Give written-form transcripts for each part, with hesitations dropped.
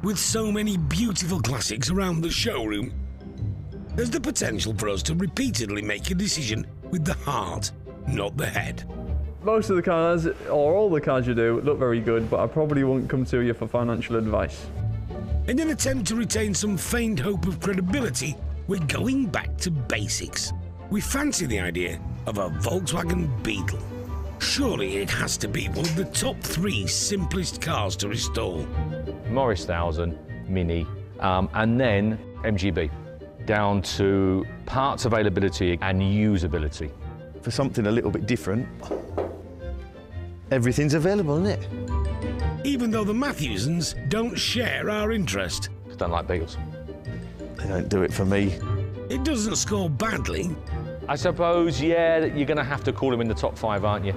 With so many beautiful classics around the showroom, there's the potential for us to repeatedly make a decision with the heart, not the head. Most of the cars, or all the cars you do, look very good, but I probably won't come to you for financial advice. In an attempt to retain some faint hope of credibility, we're going back to basics. We fancy the idea of a Volkswagen Beetle. Surely it has to be one of the top 3 simplest cars to restore. Morris 1000, Mini, and then MGB, down to parts availability and usability. For something a little bit different, everything's available, isn't it? Even though the Matthewsons don't share our interest. I don't like Beetles. They don't do it for me. It doesn't score badly. I suppose, yeah, you're going to have to call them in the top 5, aren't you?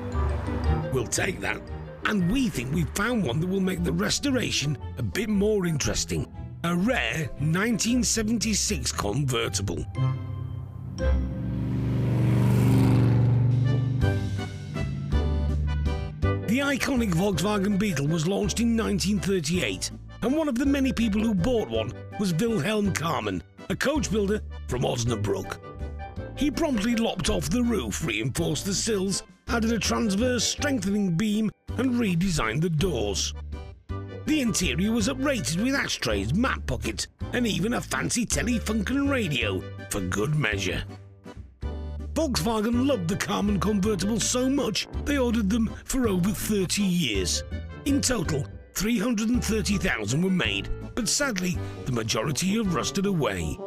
We'll take that. And we think we've found one that will make the restoration a bit more interesting. A rare 1976 convertible. The iconic Volkswagen Beetle was launched in 1938, and one of the many people who bought one was Wilhelm Carmen, a coach builder from Osnabrück. He promptly lopped off the roof, reinforced the sills, added a transverse strengthening beam, and redesigned the doors. The interior was uprated with ashtrays, map pockets, and even a fancy telly Funkin' radio for good measure. Volkswagen loved the Carmen convertible so much they ordered them for over 30 years. In total, 330,000 were made, but sadly, the majority have rusted away.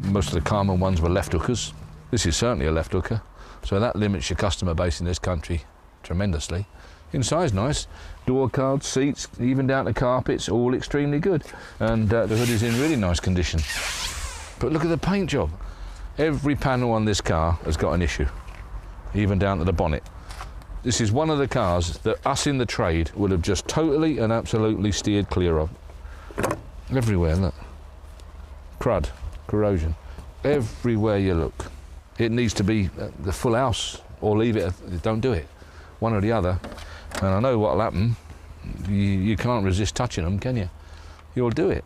Most of the Carmen ones were left hookers. This is certainly a left hooker, so that limits your customer base in this country tremendously. Inside's nice, door cards, seats, even down to carpets, all extremely good. And the hood is in really nice condition. But look at the paint job. Every panel on this car has got an issue, even down to the bonnet. This is one of the cars that us in the trade would have just totally and absolutely steered clear of. Everywhere, look. Crud, corrosion, everywhere you look. It needs to be the full house, or leave it, don't do it. One or the other. And I know what'll happen. You can't resist touching them, can you? You'll do it.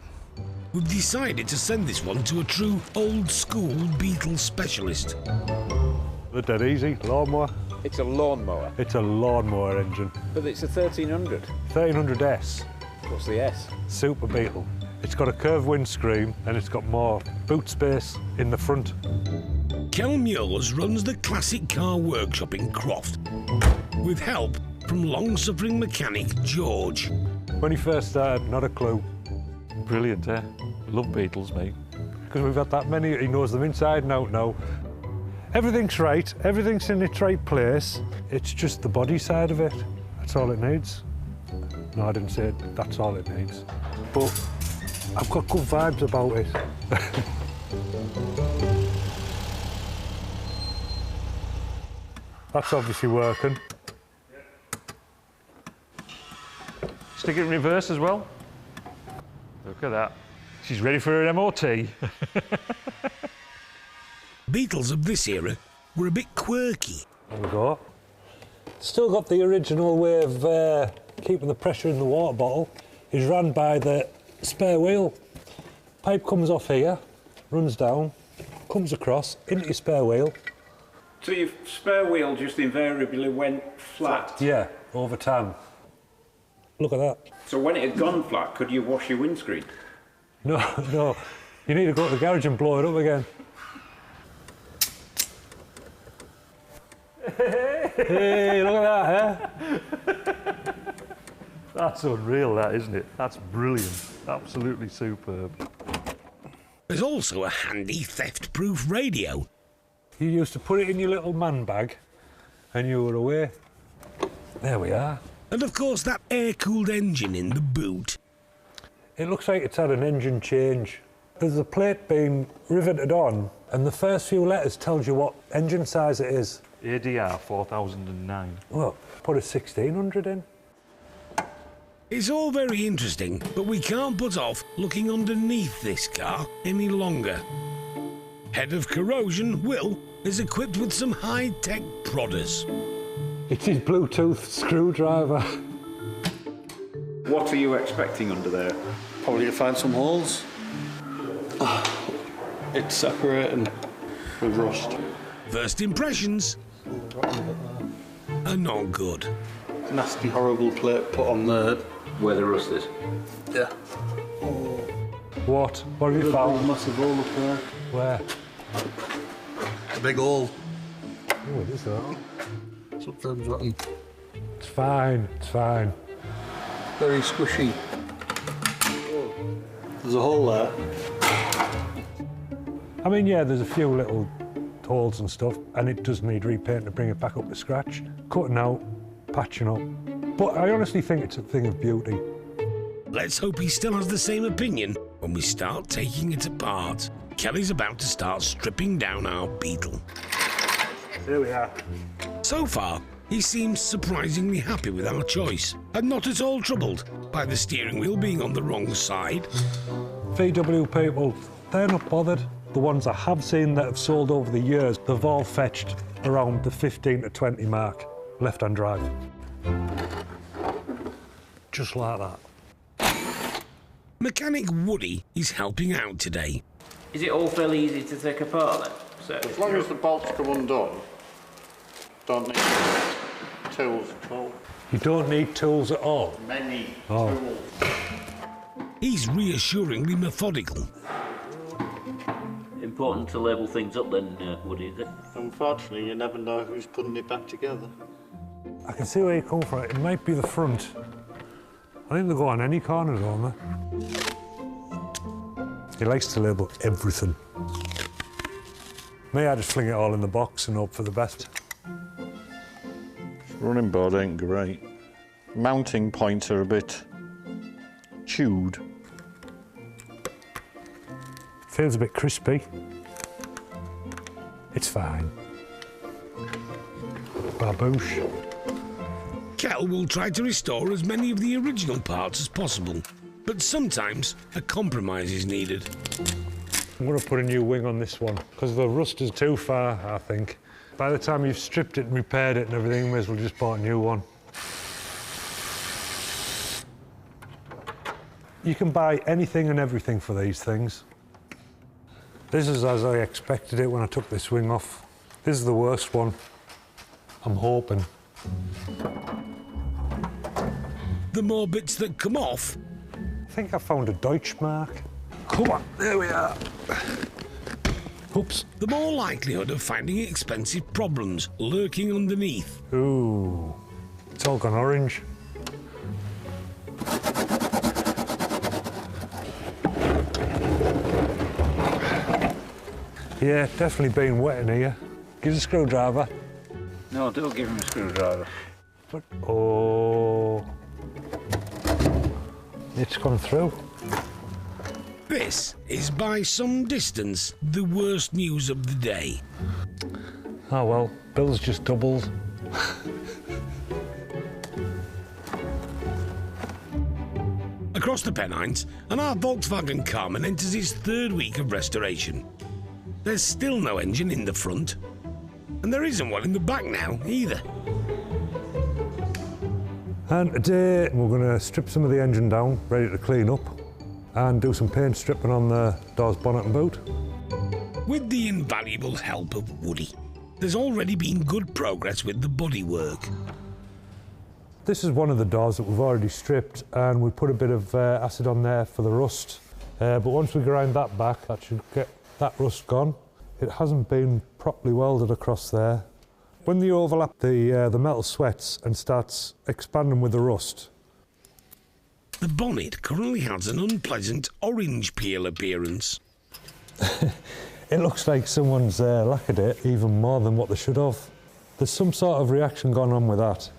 We've decided to send this one to a true old-school Beetle specialist. They're dead easy. Lawnmower. It's a lawnmower? It's a lawnmower engine. But it's a 1300. 1300S. What's the S? Super Beetle. It's got a curved windscreen and it's got more boot space in the front. Kel Muir's runs the classic car workshop in Croft, with help from long-suffering mechanic George. When he first started, not a clue. Brilliant, eh? Love Beetles, mate. Because we've had that many, he knows them inside and out now. Everything's right, everything's in its right place. It's just the body side of it. That's all it needs. No, I didn't say it. That's all it needs. But I've got good vibes about it. That's obviously working. Stick it in reverse as well. Look at that. She's ready for her MOT. Beetles of this era were a bit quirky. There we go. Still got the original way of keeping the pressure in the water bottle. Is run by the spare wheel. Pipe comes off here, runs down, comes across into your spare wheel. So your spare wheel just invariably went flat? Yeah, over time. Look at that. So when it had gone flat, could you wash your windscreen? No, no. You need to go to the garage and blow it up again. Hey, look at that, eh? That's unreal, that, isn't it? That's brilliant. Absolutely superb. There's also a handy theft-proof radio. You used to put it in your little man bag and you were away. There we are. And of course that air-cooled engine in the boot. It looks like it's had an engine change. There's a plate being riveted on and the first few letters tells you what engine size it is. ADR 4009. Well, put a 1600 in. It's all very interesting, but we can't put off looking underneath this car any longer. Head of corrosion, Will, is equipped with some high-tech prodders. It's his Bluetooth screwdriver. What are you expecting under there? Probably to find some holes. It's separating with rust. First impressions are not good. Nasty, horrible plate put on there. Where the rust is. Yeah. What? What have you found? Massive hole up there. Where? A big hole. Oh, it is that. Sometimes rotten. It's fine, it's fine. Very squishy. There's a hole there. I mean, yeah, there's a few little holes and stuff, and it does need repainting to bring it back up to scratch. Cutting out, patching up. But I honestly think it's a thing of beauty. Let's hope he still has the same opinion when we start taking it apart. Kelly's about to start stripping down our Beetle. Here we are. So far, he seems surprisingly happy with our choice, and not at all troubled by the steering wheel being on the wrong side. VW people, they're not bothered. The ones I have seen that have sold over the years, they've all fetched around the 15 to 20 mark, left-hand drive. Just like that. Mechanic Woody is helping out today. Is it all fairly easy to take apart then? So As long as the bolts come undone, don't need tools at all. You don't need tools at all? Many Oh. tools. He's reassuringly methodical. important to label things up then, Woody, is it? Unfortunately, you never know who's putting it back together. I can see where you come from. It might be the front. I think they go on any corner, don't they? He likes to label everything. Me, I just fling it all in the box and hope for the best. Running board ain't great. Mounting points are a bit chewed. Feels a bit crispy. It's fine. Baboosh. Kel will try to restore as many of the original parts as possible, but sometimes a compromise is needed. I'm going to put a new wing on this one because the rust is too far, I think. By the time you've stripped it and repaired it and everything, you may as well just buy a new one. You can buy anything and everything for these things. This is as I expected it when I took this wing off. This is the worst one. I'm hoping. The more bits that come off... I think I found a Deutschmark. Come on, there we are. Oops. The more likelihood of finding expensive problems lurking underneath. Ooh, it's all gone orange. Yeah, definitely been wet in here. Give us a screwdriver. No, don't give him a screwdriver. But, oh, it's gone through. This is by some distance the worst news of the day. Oh well, bill's just doubled. Across the Pennines, and our Volkswagen Carmen enters its third week of restoration. There's still no engine in the front, and there isn't one in the back now either. And today we're going to strip some of the engine down, ready to clean up, and do some paint stripping on the doors, bonnet and boot. With the invaluable help of Woody, there's already been good progress with the bodywork. This is one of the doors that we've already stripped, and we put a bit of acid on there for the rust. But once we grind that back, that should get that rust gone. It hasn't been properly welded across there. When they overlap, the metal sweats and starts expanding with the rust. The bonnet currently has an unpleasant orange peel appearance. It looks like someone's lacquered it even more than what they should have. There's some sort of reaction going on with that.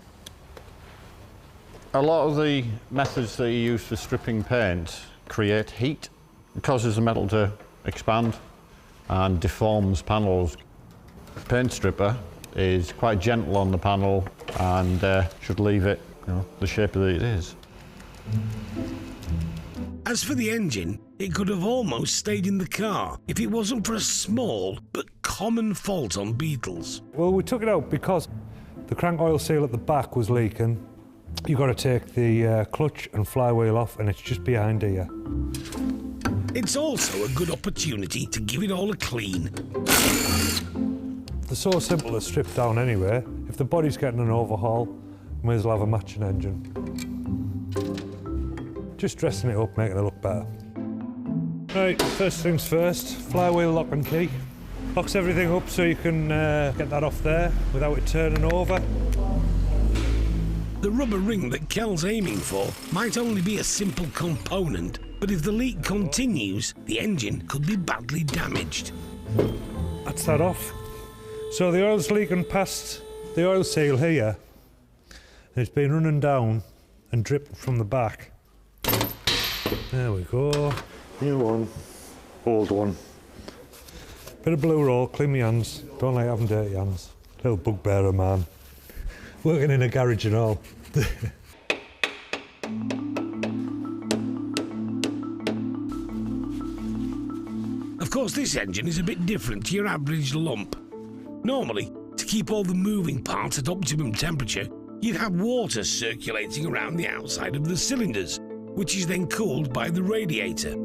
A lot of the methods that you use for stripping paint create heat. It causes the metal to expand and deforms panels. The paint stripper is quite gentle on the panel and should leave it, the shape that it is. As for the engine, it could have almost stayed in the car if it wasn't for a small but common fault on Beetles. Well, we took it out because The crank oil seal at the back was leaking. You've got to take the clutch and flywheel off, and it's just behind here. It's also a good opportunity to give it all a clean. They're so simple to strip down anyway. If the body's getting an overhaul, may as well have a matching engine. Just dressing it up, making it look better. Right, first things first, flywheel lock and key. Locks everything up so you can get that off there without it turning over. The rubber ring that Kel's aiming for might only be a simple component, but if the leak continues, the engine could be badly damaged. That's that off. So the oil's leaking past the oil seal here, and it's been running down and dripping from the back. There we go. New one, old one. Bit of blue roll, clean my hands. Don't like having dirty hands. Little bugbearer, man. Working in a garage and all. Of course, this engine is a bit different to your average lump. Normally, to keep all the moving parts at optimum temperature, you'd have water circulating around the outside of the cylinders, which is then cooled by the radiator.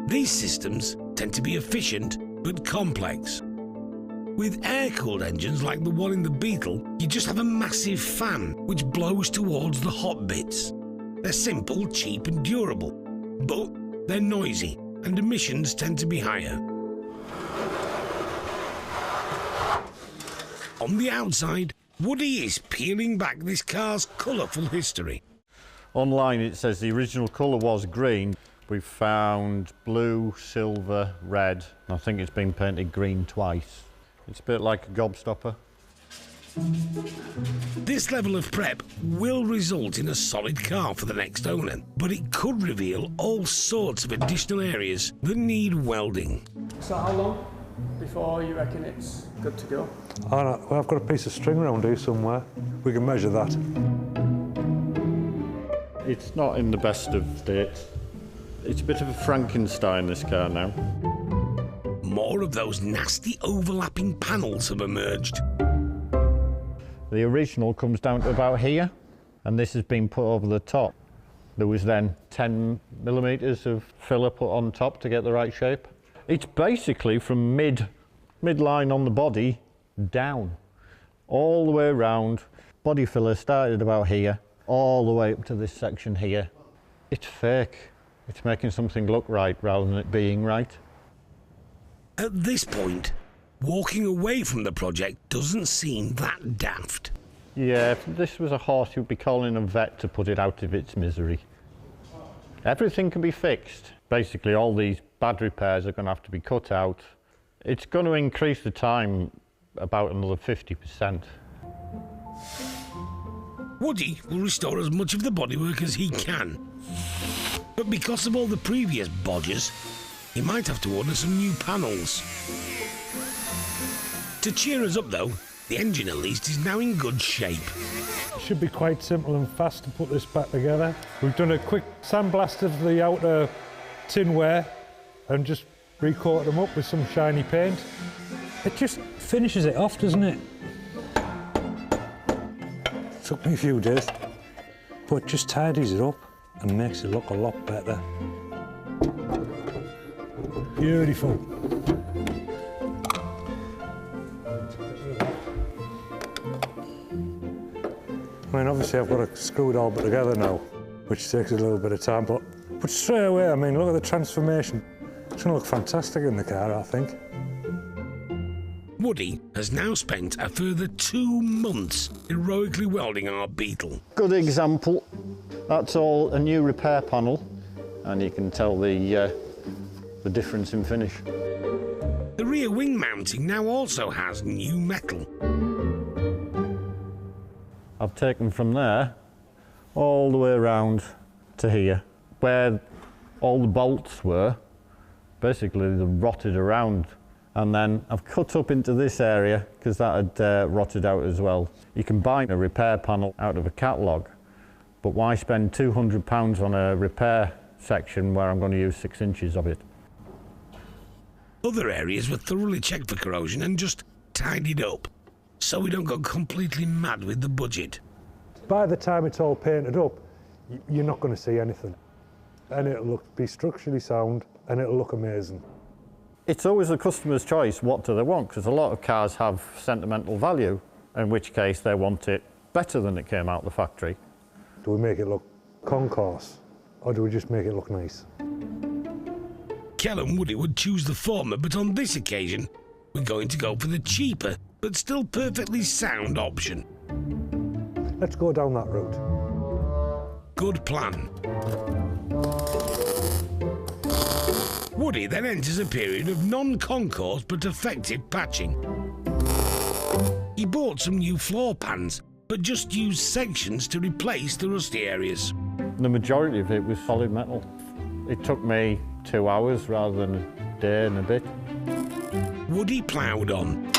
These systems tend to be efficient but complex. With air-cooled engines like the one in the Beetle, you just have a massive fan which blows towards the hot bits. They're simple, cheap and durable, but they're noisy and emissions tend to be higher. On the outside, Woody is peeling back this car's colourful history. Online it says the original colour was green. We've found blue, silver, red, and I think it's been painted green twice. It's a bit like a gobstopper. This level of prep will result in a solid car for the next owner, but it could reveal all sorts of additional areas that need welding. So how long before you reckon it's good to go? Oh, no, well, I've got a piece of string around here somewhere. We can measure that. It's not in the best of states. It's a bit of a Frankenstein, this car now. More of those nasty overlapping panels have emerged. The original comes down to about here, and this has been put over the top. There was then 10 millimetres of filler put on top to get the right shape. It's basically from midline on the body down, all the way around. Body filler started about here, all the way up to this section here. It's fake. It's making something look right rather than it being right. At this point, walking away from the project doesn't seem that daft. Yeah, if this was a horse, you'd be calling a vet to put it out of its misery. Everything can be fixed. Basically, all these bad repairs are going to have to be cut out. It's going to increase the time about another 50%. Woody will restore as much of the bodywork as he can. But because of all the previous bodgers, he might have to order some new panels. To cheer us up though, the engine at least is now in good shape. It should be quite simple and fast to put this back together. We've done a quick sandblast of the outer tinware and just recoated them up with some shiny paint. It just finishes it off, doesn't it? Took me a few days, but just tidies it up and makes it look a lot better. Beautiful. I mean, obviously I've got to screw it all together now, which takes a little bit of time, but straight away, I mean, look at the transformation. It's going to look fantastic in the car, I think. Woody has now spent a further 2 months heroically welding our Beetle. Good example. That's all a new repair panel, and you can tell the difference in finish. The rear wing mounting now also has new metal. I've taken from there all the way around to here, where all the bolts were. Basically, they're rotted around. And then I've cut up into this area because that had rotted out as well. You can buy a repair panel out of a catalogue, but why spend £200 on a repair section where I'm going to use 6 inches of it? Other areas were thoroughly checked for corrosion and just tidied up. so we don't go completely mad with the budget. By the time it's all painted up, you're not going to see anything. And it'll be structurally sound and it'll look amazing. It's always the customer's choice, what do they want? Because a lot of cars have sentimental value, in which case they want it better than it came out of the factory. Do we make it look concourse, or do we just make it look nice? Kel and Woody would choose the former, but on this occasion, we're going to go for the cheaper, but still perfectly sound option. Let's go down that route. Good plan. Woody then enters a period of non-concourse but effective patching. He bought some new floor pans, but just used sections to replace the rusty areas. The majority of it was solid metal. It took me 2 hours rather than a day and a bit. Woody ploughed on,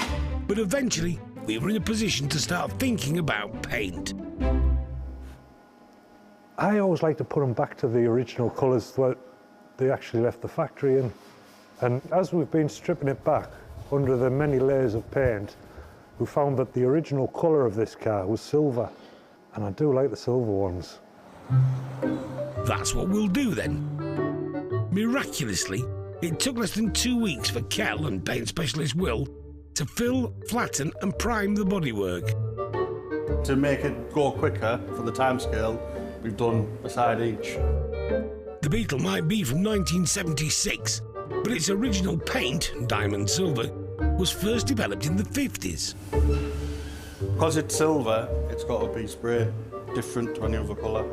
but eventually we were in a position to start thinking about paint. I always like to put them back to the original colours that they actually left the factory in. And as we've been stripping it back under the many layers of paint, we found that the original colour of this car was silver. And I do like the silver ones. That's what we'll do then. Miraculously, it took less than 2 weeks for Kel and paint specialist Will to fill, flatten and prime the bodywork. To make it go quicker for the timescale, we've done a side each. The Beetle might be from 1976, but its original paint, diamond silver, was first developed in the 50s. Because it's silver, it's got to be sprayed different to any other colour.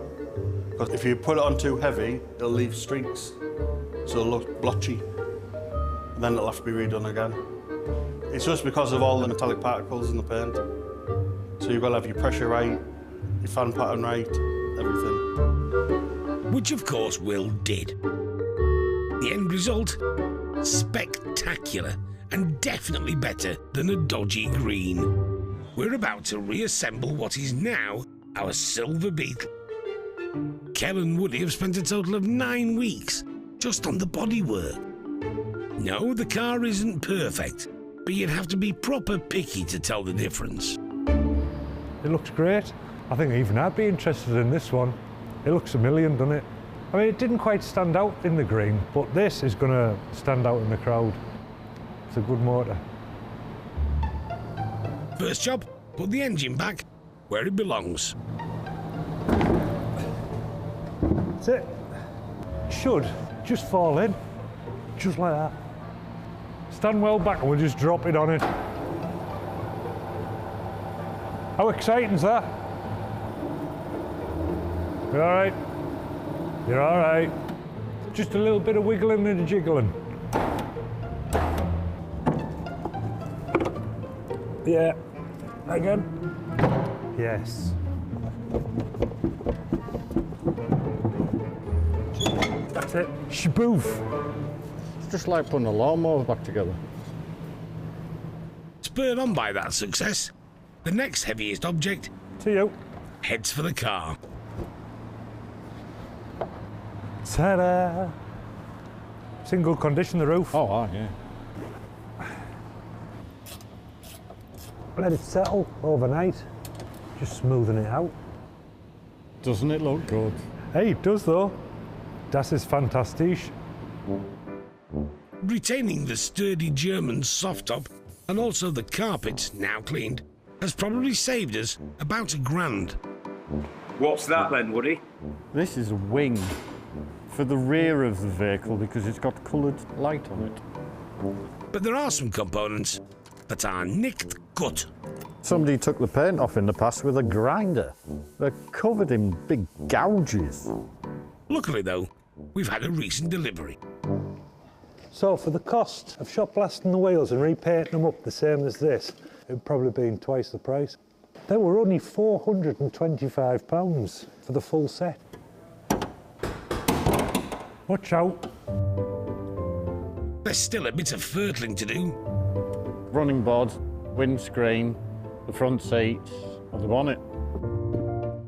Because if you put it on too heavy, it'll leave streaks, so it'll look blotchy, and then it'll have to be redone again. It's just because of all the metallic particles in the paint. So you've got to have your pressure right, your fan pattern right, everything. Which of course Will did. The end result? Spectacular, and definitely better than a dodgy green. We're about to reassemble what is now our silver Beetle. Kel and Woody have spent a total of 9 weeks just on the bodywork. No, the car isn't perfect, but you'd have to be proper picky to tell the difference. It looks great. I think even I'd be interested in this one. It looks a million, doesn't it? I mean, it didn't quite stand out in the green, but this is going to stand out in the crowd. It's a good motor. First job, put the engine back where it belongs. That's it. Should just fall in, just like that. Stand well back and we'll just drop it on it. How exciting's that? You're all right? You're all right. Just a little bit of wiggling and a jiggling. Yeah. Again. Yes. That's it. Shaboof. It's just like putting a lawnmower back together. Spurred on by that success, the next heaviest object to you heads for the car. Ta-da! It's in good condition, the roof. Oh, yeah. Let it settle overnight, just smoothing it out. Doesn't it look good? Hey, it does though. Das ist fantastisch. Retaining the sturdy German soft top and also the carpet, now cleaned, has probably saved us about $1,000. What's that then, Woody? This is a wing for the rear of the vehicle because it's got coloured light on it. But there are some components that are nicked gut. Somebody took the paint off in the past with a grinder. They're covered in big gouges. Luckily though, we've had a recent delivery. So for the cost of shop blasting the wheels and repainting them up the same as this, it'd probably been twice the price. They were only £425 for the full set. Watch out. There's still a bit of fertling to do. Running boards, windscreen, the front seats, and the bonnet.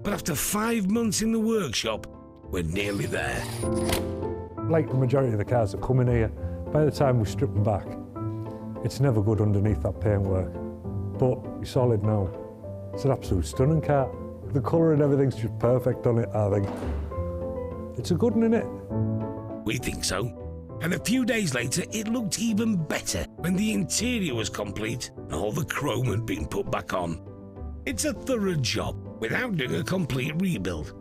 But after 5 months in the workshop, we're nearly there. Like the majority of the cars that come in here, by the time we strip them back, it's never good underneath that paintwork. but it's solid now. It's an absolute stunning car. The colour and everything's just perfect on it, I think. It's a good one, innit? We think so. And a few days later, it looked even better when the interior was complete and all the chrome had been put back on. It's a thorough job without doing a complete rebuild.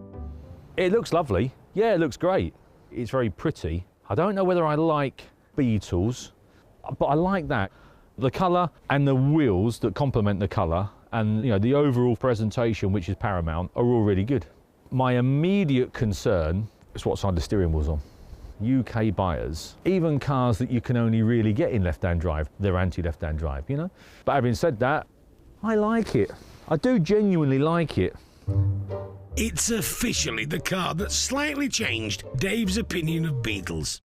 It looks lovely. Yeah, it looks great. It's very pretty. I don't know whether I like Beetles, but I like that. The colour and the wheels that complement the colour and the overall presentation, which is paramount, are all really good. My immediate concern is what side the steering wheel's on. UK buyers, even cars that you can only really get in left-hand drive, they're anti-left-hand drive, But having said that, I like it. I do genuinely like it. It's officially the car that slightly changed Dave's opinion of Beetles.